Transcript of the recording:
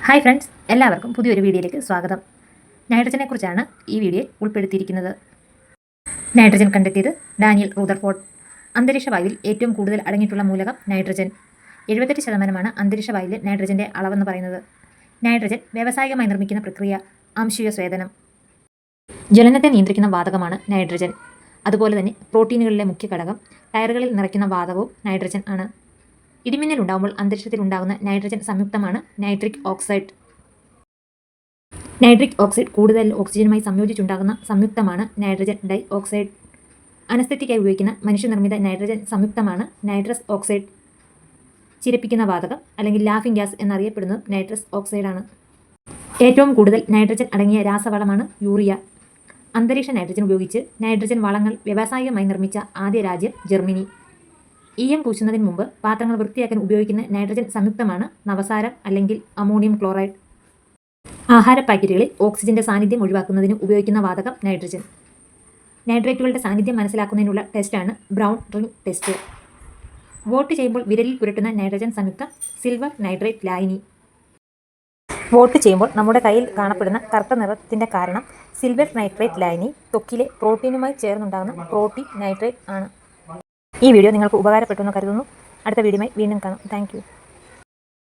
Hi friends, എല്ലാവർക്കും പുതിയൊരു വീഡിയോയിലേക്ക് സ്വാഗതം. നൈട്രജനെക്കുറിച്ചാണ് ഈ വീഡിയോയിൽ ഉൾപ്പെടുത്തിയിരിക്കുന്നത്. നൈട്രജൻ കണ്ടെത്തിയത് ഡാനിയൽ റൂദർഫോർഡ്. അന്തരീക്ഷ വായുവിൽ ഏറ്റവും കൂടുതൽ അടങ്ങിയിട്ടുള്ള മൂലകം നൈട്രജൻ. 78% അന്തരീക്ഷ വായുവിലെ നൈട്രജൻ്റെ അളവെന്ന് പറയുന്നത്. നൈട്രജൻ വ്യാവസായികമായി നിർമ്മിക്കുന്ന പ്രക്രിയ ആംശീയ സ്വേദനം. ജ്വലനത്തെ നിയന്ത്രിക്കുന്ന വാതകമാണ് നൈട്രജൻ. അതുപോലെ തന്നെ പ്രോട്ടീനുകളിലെ മുഖ്യ ഘടകം ടയറുകളിൽ നിറയ്ക്കുന്ന വാതകവും നൈട്രജൻ ആണ്. ഇടിമിന്നൽ ഉണ്ടാകുമ്പോൾ അന്തരീക്ഷത്തിൽ ഉണ്ടാകുന്ന നൈട്രജൻ സംയുക്തമാണ് നൈട്രിക് ഓക്സൈഡ്. നൈട്രിക് ഓക്സൈഡ് കൂടുതൽ ഓക്സിജനുമായി സംയോജിച്ചുണ്ടാകുന്ന സംയുക്തമാണ് നൈട്രജൻ ഡൈ ഓക്സൈഡ്. അനസ്തെറ്റിക്കായി ഉപയോഗിക്കുന്ന മനുഷ്യനിർമ്മിത നൈട്രജൻ സംയുക്തമാണ് നൈട്രസ് ഓക്സൈഡ്. ചിരിപ്പിക്കുന്ന വാതകം അല്ലെങ്കിൽ ലാഫിംഗ് ഗ്യാസ് എന്നറിയപ്പെടുന്നത് നൈട്രസ് ഓക്സൈഡാണ്. ഏറ്റവും കൂടുതൽ നൈട്രജൻ അടങ്ങിയ രാസവളമാണ് യൂറിയ. അന്തരീക്ഷ നൈട്രജൻ ഉപയോഗിച്ച് നൈട്രജൻ വളങ്ങൾ വ്യാവസായികമായി നിർമ്മിച്ച ആദ്യ രാജ്യം ജർമ്മനി. ഈയം പൂശുന്നതിന് മുമ്പ് പാത്രങ്ങൾ വൃത്തിയാക്കാൻ ഉപയോഗിക്കുന്ന നൈട്രജൻ സംയുക്തമാണ് നവസാരം അല്ലെങ്കിൽ അമോണിയം ക്ലോറൈഡ്. ആഹാര പാക്കറ്റുകളിൽ ഓക്സിജന്റെ സാന്നിധ്യം ഒഴിവാക്കുന്നതിന് ഉപയോഗിക്കുന്ന വാതകം നൈട്രജൻ. നൈട്രേറ്റുകളുടെ സാന്നിധ്യം മനസ്സിലാക്കുന്നതിനുള്ള ടെസ്റ്റാണ് ബ്രൗൺ റിംഗ് ടെസ്റ്റ്. വോട്ട് ചെയ്യുമ്പോൾ വിരലിൽ പുരട്ടുന്ന നൈട്രജൻ സംയുക്തം സിൽവർ നൈട്രേറ്റ് ലായനി. വോട്ട് ചെയ്യുമ്പോൾ നമ്മുടെ കയ്യിൽ കാണപ്പെടുന്ന കറുത്ത നിറത്തിൻ്റെ കാരണം സിൽവർ നൈട്രേറ്റ് ലായനി ത്വക്കിലെ പ്രോട്ടീനുമായി ചേർന്നുണ്ടാകുന്ന പ്രോട്ടീൻ നൈട്രേറ്റ് ആണ്. ഈ വീഡിയോ നിങ്ങൾക്ക് ഉപകാരപ്പെട്ടു എന്ന് കരുതുന്നു. അടുത്ത വീഡിയോയുമായി വീണ്ടും കാണാം. താങ്ക്